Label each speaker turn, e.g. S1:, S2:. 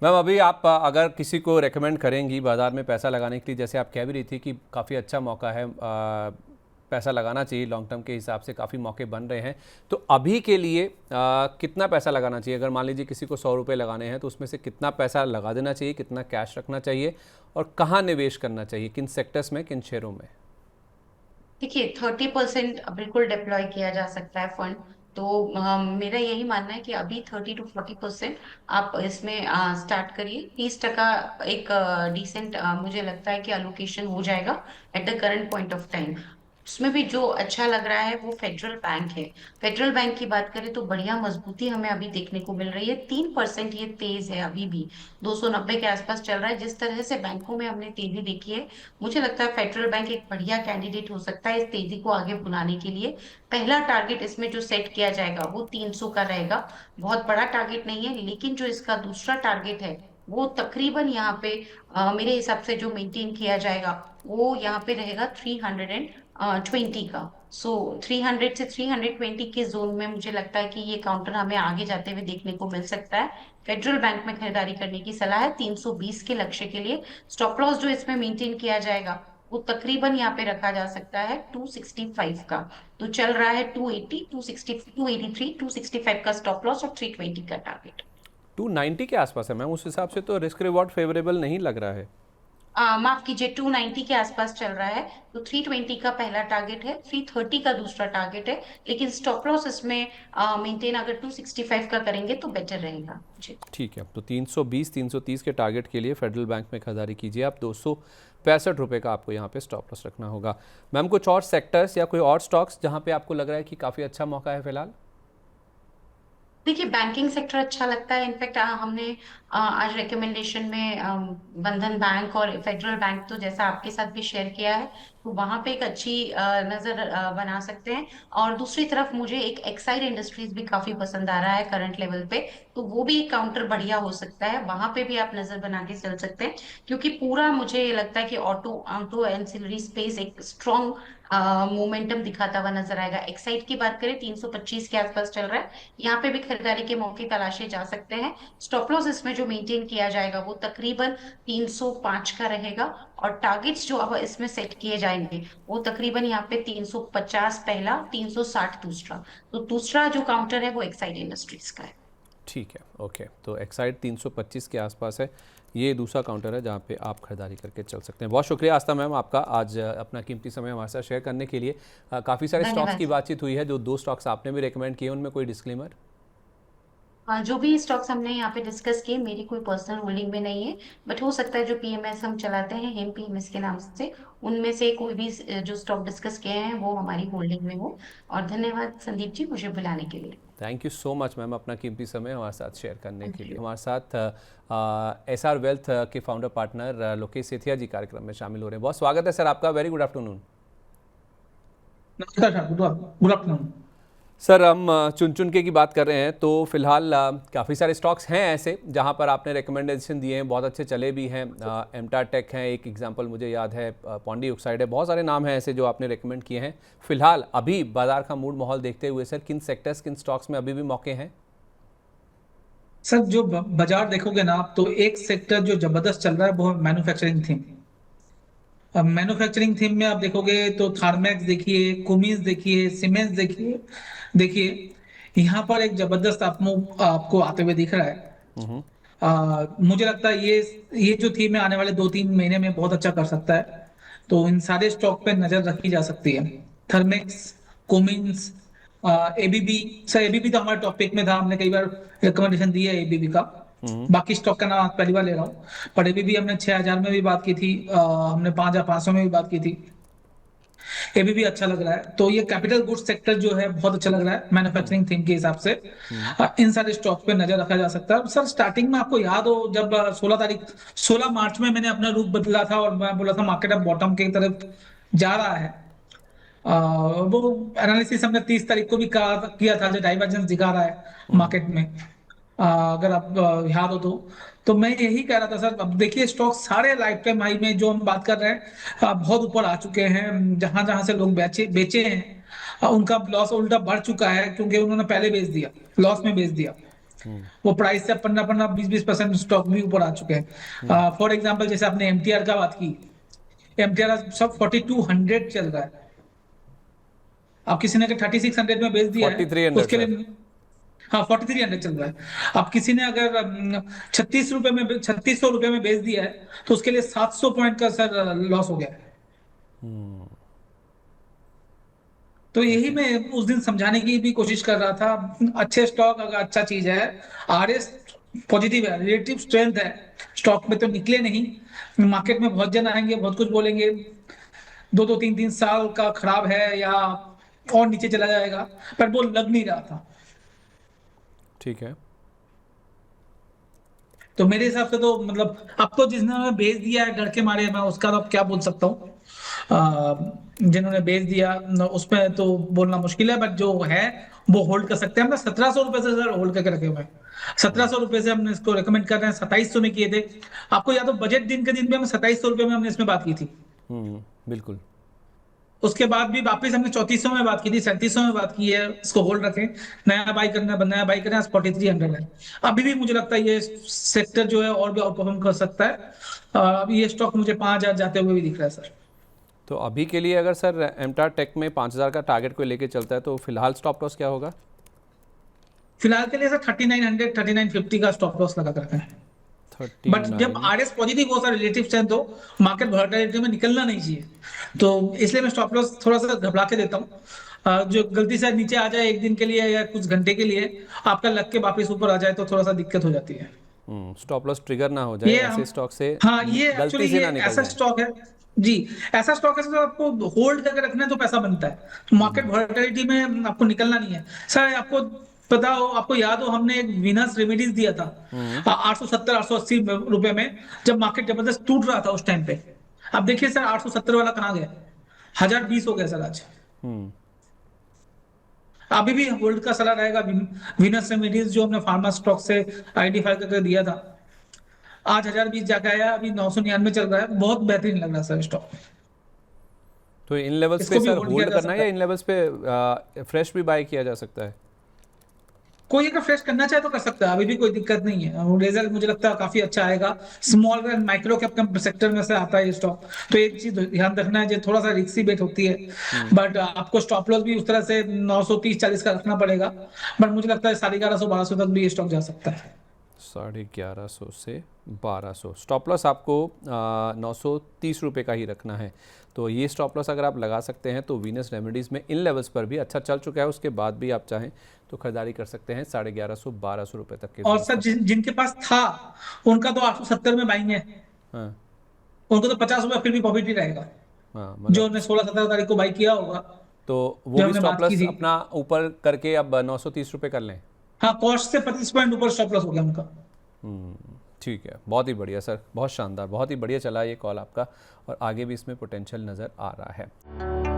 S1: Ma'am अभी आप अगर किसी को रेकमेंड करेंगी बाज़ार में पैसा लगाने के लिए, जैसे आप कह भी रही थी कि काफ़ी अच्छा मौका है, पैसा लगाना चाहिए, लॉन्ग टर्म के हिसाब से काफ़ी मौके बन रहे हैं, तो अभी के लिए कितना पैसा लगाना चाहिए? अगर मान लीजिए किसी को 100 रुपये लगाने हैं तो उसमें से कितना पैसा लगा देना चाहिए, कितना कैश रखना चाहिए और कहाँ निवेश करना चाहिए, किन सेक्टर्स में, किन शेयरों में?
S2: देखिए 30% बिल्कुल डिप्लॉय किया जा सकता है फंड। तो मेरा यही मानना है कि अभी 30 to 40% आप इसमें स्टार्ट करिए। 30% एक डिसेंट मुझे लगता है कि अलोकेशन हो जाएगा at the current point of time. उसमें भी जो अच्छा लग रहा है वो फेडरल बैंक है। फेडरल बैंक की बात करें तो बढ़िया मजबूती हमें अभी देखने को मिल रही है। 3% ये तेज है अभी भी, 290 के आसपास चल रहा है। जिस तरह से बैंकों में हमने तेजी देखी है, मुझे लगता है फेडरल बैंक एक बढ़िया कैंडिडेट हो सकता है इस तेजी को आगे बुलाने के लिए। पहला टारगेट इसमें जो सेट किया जाएगा वो 300 का रहेगा। बहुत बड़ा टारगेट नहीं है, लेकिन जो इसका दूसरा टारगेट है वो तकरीबन यहाँ पे मेरे हिसाब से जो मेंटेन किया जाएगा वो यहाँ पे रहेगा 320 का। सो 300 से 320 के जोन में मुझे लगता है कि ये काउंटर हमें आगे जाते हुए देखने को मिल सकता है। फेडरल बैंक में खरीदारी करने की सलाह है 320 के लक्ष्य के लिए। स्टॉप लॉस जो इसमें मेंटेन किया जाएगा वो तकरीबन यहाँ पे रखा जा सकता है 265 का। तो चल रहा है 280, 260, 283, 265 का स्टॉप लॉस और 320 का टारगेट।
S1: 290 के आसपास है मैम, उस हिसाब से तो रिस्क रिवॉर्ड फेवरेबल नहीं लग रहा है।
S2: माफ कीजिए, 290 के आसपास चल रहा है। तो 320 का पहला टारगेट है, 330 का दूसरा टारगेट है। लेकिन स्टॉप लॉस इसमें मेंटेन अगर 265 का करेंगे तो बेटर रहेगा जी।
S1: ठीक है, तो 320 330 के टारगेट के लिए फेडरल बैंक में खरीदारी कीजिए आप। 265 रुपये का आपको यहाँ पे स्टॉप लॉस रखना होगा। मैम कुछ और सेक्टर्स या कोई और स्टॉक्स जहाँ पे आपको लग रहा है कि काफ़ी अच्छा मौका है फिलहाल?
S2: देखिए बैंकिंग सेक्टर अच्छा लगता है। इनफैक्ट हमने आज रिकमेंडेशन में बंधन बैंक और फेडरल बैंक तो जैसा आपके साथ भी शेयर किया है, तो वहां पे एक अच्छी नजर बना सकते हैं। और दूसरी तरफ मुझे एक एक्साइड इंडस्ट्रीज भी काफी पसंद आ रहा है करंट लेवल पे। तो वो भी एक काउंटर बढ़िया हो सकता है, वहां पे भी आप नजर बना के चल सकते हैं। क्योंकि पूरा मुझे लगता है कि ऑटो ऑटो एंसिलरी स्पेस एक स्ट्रॉन्ग मोमेंटम दिखाता हुआ नजर आएगा। एक्साइड की बात करें 325 के आसपास चल रहा है, यहाँ पे भी खरीदारी के मौके तलाशे जा सकते हैं। स्टॉप लॉस इसमें जो मेंटेन किया जाएगा वो तकरीबन 305 का रहेगा। और टारगेट्स जो अब इसमें सेट किए जाएंगे वो तकरीबन यहाँ पे 350 पहला, 360 दूसरा। तो दूसरा जो काउंटर है वो एक्साइड इंडस्ट्रीज का है।
S1: ठीक है, ओके। तो एक्साइड 325 के आसपास है, ये दूसरा काउंटर है जहाँ पे आप खरीदारी करके चल सकते हैं। बहुत शुक्रिया आस्था मैम आपका, आज अपना कीमती समय हमारे साथ शेयर करने के लिए। काफ़ी सारे स्टॉक्स
S2: धन्यवाद
S1: की
S2: सर।
S1: बातचीत हुई है, जो 2 स्टॉक्स आपने भी रिकमेंड किए उनमें कोई डिस्क्लेमर?
S2: जो भी स्टॉक्स हमने यहाँ पे डिस्कस किए मेरी कोई पर्सनल होल्डिंग में नहीं है। बट हो सकता है जो पीएमएस हम चलाते हैं हेम पीएमएस के नाम से, उनमें से कोई भी जो स्टॉक डिस्कस किए हैं वो हमारी होल्डिंग में हो। और धन्यवाद संदीप जी मुझे बुलाने के लिए।
S1: Thank you so much ma'am, अपना कीमती समय हमारे साथ शेयर करने के
S2: थैंक
S1: लिए।
S2: यू।
S1: हमारे साथ एसआर वेल्थ के फाउंडर पार्टनर लोकेश सेठिया जी कार्यक्रम में शामिल हो रहे हैं। बहुत स्वागत है सर आपका, वेरी गुड आफ्टरनून।
S3: नमस्कार सर, गुड आफ्टरनून।
S1: सर हम चुन चुन के की बात कर रहे हैं, तो फिलहाल काफ़ी सारे स्टॉक्स हैं ऐसे जहां पर आपने रिकमेंडेशन दिए हैं, बहुत अच्छे चले भी हैं। एमटा टेक है एक एग्जांपल मुझे याद है, पॉन्डी ऑक्साइड है, बहुत सारे नाम हैं ऐसे जो आपने रिकमेंड किए हैं। फिलहाल अभी बाजार का मूड माहौल देखते हुए सर किन सेक्टर्स, किन स्टॉक्स में अभी भी मौके हैं?
S3: सर जो बाजार देखोगे ना आप, तो एक सेक्टर जो जबरदस्त चल रहा है वो मैन्युफैक्चरिंग थीम। अब मैन्युफैक्चरिंग थीम में आप देखोगे तो थार्मैक्स देखिए, कुमिंस देखिए, सीमेंस देखिए। देखिए यहाँ पर एक जबरदस्त आपको आते हुए दिख रहा है।
S1: हम्म।
S3: मुझे लगता है ये जो थीम है आने वाले 2-3 महीने में बहुत अच्छा कर सकता है। तो इन सारे स्टॉक पे नजर रखी जा सकती है। Thermax, Cummins, ABB. Sir ABB तो हमारे टॉपिक में था, हमने कई बार रिकमेंडेशन दी है एबीबी का।
S1: हम्म।
S3: बाकी स्टॉक का नाम आज पहली बार ले रहा हूँ। पर एबीबी हमने 6,000 में भी बात की थी, हमने 5,500 में भी बात की थी। एबीबी अच्छा लग रहा है। तो ये कैपिटल गुड्स सेक्टर जो है बहुत अच्छा लग रहा है
S1: हम्म।
S3: मैन्युफैक्चरिंग थीम के हिसाब से।
S1: हम्म।
S3: इन सारे स्टॉक पे नजर रखा जा सकता है। सर स्टार्टिंग में आपको याद हो जब 16 मार्च में मैंने अपना रुख बदला था और मैं बोला था मार्केट अब बॉटम की तरफ जा रहा है। वो एनालिसिस हमने 30 तारीख को भी कहा किया था, जो डाइवर्जेंस दिखा रहा है
S1: हम्म।
S3: मार्केट में। अगर आप याद हो तो मैं यही कह रहा था सर। अब देखिए स्टॉक सारे लाइफ टाइम हाई में जो हम बात कर रहे हैं बहुत ऊपर आ चुके हैं। जहां जहां से लोग बेचे बेचे हैं, उनका लॉस उल्टा बढ़ चुका है क्योंकि उन्होंने पहले बेच दिया, लॉस में बेच दिया। वो प्राइस से 15-20% स्टॉक भी ऊपर आ चुके हैं। फॉर एग्जांपल जैसे आपने एमटीआर का बात की, एमटीआर सब 4200 चल रहा है। अब किसी ने अगर 3600 में बेच दिया है
S1: 4300
S3: उसके
S1: सर।
S3: लिए, हाँ 4300 चल रहा है। अब किसी ने अगर 3600 रुपए में बेच दिया है तो उसके लिए 700 पॉइंट का सर लॉस हो गया है। तो यही मैं उस दिन समझाने की भी कोशिश कर रहा था। अच्छे स्टॉक अगर अच्छा चीज है, आरएस पॉजिटिव है, रिलेटिव स्ट्रेंथ है, स्टॉक में तो निकले नहीं। मार्केट में बहुत जन आएंगे, बहुत कुछ बोलेंगे, 2-3 साल का खराब है या और नीचे चला जाएगा, पर वो लग नहीं रहा था।
S1: ठीक है।
S3: तो मेरे हिसाब से तो मतलब अब तो जिसने भेज दिया है डर के मारे, मैं उसका तो अब क्या बोल सकता हूँ। जिन्होंने भेज दिया उसमें तो बोलना मुश्किल है, बट जो है वो होल्ड कर सकते हैं। हमने 1700 रुपए से सर होल्ड करके रखे हुए हैं। 1700 रुपए से हमने इसको रेकमेंड कर रहे हैं, 2700 में किए थे। आपको या तो बजट दिन के दिन में हम 2700 रुपए में हमने इसमें बात की थी।
S1: बिल्कुल।
S3: उसके बाद भी वापस हमने 3400 में बात की थी, 3700 में बात की है, इसको होल्ड रखें, नया बाई करना, नया बाई करना। 4300 है। अभी भी मुझे लगता है ये सेक्टर जो है और भी आउट परफॉर्म कर सकता है। अभी ये स्टॉक मुझे 5000 जाते हुए भी दिख रहा है सर।
S1: तो अभी के लिए अगर सर एमटार टेक में 5000 का टारगेट को लेके चलता है तो फिलहाल स्टॉप लॉस क्या होगा?
S3: फिलहाल के लिए सर 3900 3950 का स्टॉप लॉस लगा करते हैं। बट जब
S1: 39।
S3: आरएस पॉजिटिव हो, सर रिलेटिव स्ट्रेंथ हो, मार्केट वोलेटिलिटी में निकलना नहीं चाहिए, तो इसलिए मैं स्टॉप लॉस थोड़ा सा घबरा के देता हूँ। जो गलती से नीचे आ जाए एक दिन के लिए या कुछ घंटे के लिए, आपका लग के वापस ऊपर आ जाए तो थोड़ा सा दिक्कत हो जाती है।
S1: स्टॉप लॉस ट्रिगर ना हो जाए,
S3: ये
S1: ऐसे
S3: हम
S1: स्टॉक से
S3: हाँ, ये एक्चुअली
S1: गलती से
S3: ये
S1: ना निकल
S3: ऐसा
S1: जाए।
S3: स्टॉक है जी, ऐसा स्टॉक है तो आपको होल्ड करके रखना है तो पैसा बनता है। तो मार्केट वोलेटिलिटी में आपको निकलना नहीं है सर। आपको पता हो, आपको याद हो, हमने एक विनस रेमेडीज दिया था 870-880 रुपए में, जब मार्केट जबरदस्त टूट रहा था उस टाइम पे। अब देखिए सर 870 वाला कहाँ गया, 1020 हो गया सर आज।
S1: हम्म।
S3: अभी भी होल्ड का सलाह रहेगा। विनस रेमेडीज जो हमने फार्मा स्टॉक से आइडेंटिफाई करके दिया था, आज 1020 जाके आया, अभी 999 चल रहा है। बहुत बेहतरीन लग रहा है सर स्टॉक।
S1: तो इन लेवल्स पे
S3: इसको भी
S1: सर
S3: होल्ड किया
S1: होल्ड
S3: जा
S1: करना है
S3: सकता
S1: या
S3: है।
S1: इन लेवल्स पे फ्रेश भी बाय किया जा सकता है?
S3: कोई अगर फ्रेश करना चाहे तो कर सकता है, अभी भी कोई दिक्कत नहीं है। रिजल्ट मुझे लगता है काफी अच्छा आएगा। Small and micro cap sector में से आता है ये स्टॉक। तो एक चीज ध्यान रखना है, जो थोड़ा सा रिस्की बेट होती है, बट आपको स्टॉप लॉस भी उस तरह से 930-40 का रखना पड़ेगा। बट मुझे लगता है 1150-1200 तक भी ये स्टॉक जा सकता है।
S1: 1150 से 1200 स्टॉप लॉस आपको 930 रुपये का ही रखना है। तो ये स्टॉप लॉस अगर आप लगा सकते हैं तो वीनस रेमेडीज़ में इन लेवल्स पर भी अच्छा चल चुका है, उसके बाद भी आप चाहें तो खरीदारी कर सकते हैं 1150-1200 रुपये तक के
S3: और
S1: जोन
S3: सर
S1: पर।
S3: जिनके पास था उनका तो 870 में बाइंग है,
S1: हाँ
S3: उनको तो 50 रुपया फिर भी प्रॉफिट ही रहेगा।
S1: हाँ,
S3: जो
S1: मतलब
S3: हमने 16-17 तारीख को बाई किया होगा,
S1: तो वो
S3: जो
S1: भी
S3: हमने
S1: स्टॉप
S3: बात की
S1: लॉस
S3: थी।
S1: अपना ऊपर करके अब 930 रुपये कर लें।
S3: हाँ, कॉस्ट से 25 पॉइंट ऊपर स्टॉप लॉस हो गया उनका।
S1: ठीक है, बहुत ही बढ़िया सर, बहुत शानदार, बहुत ही बढ़िया चला ये कॉल आपका और आगे भी इसमें पोटेंशियल नज़र आ रहा है।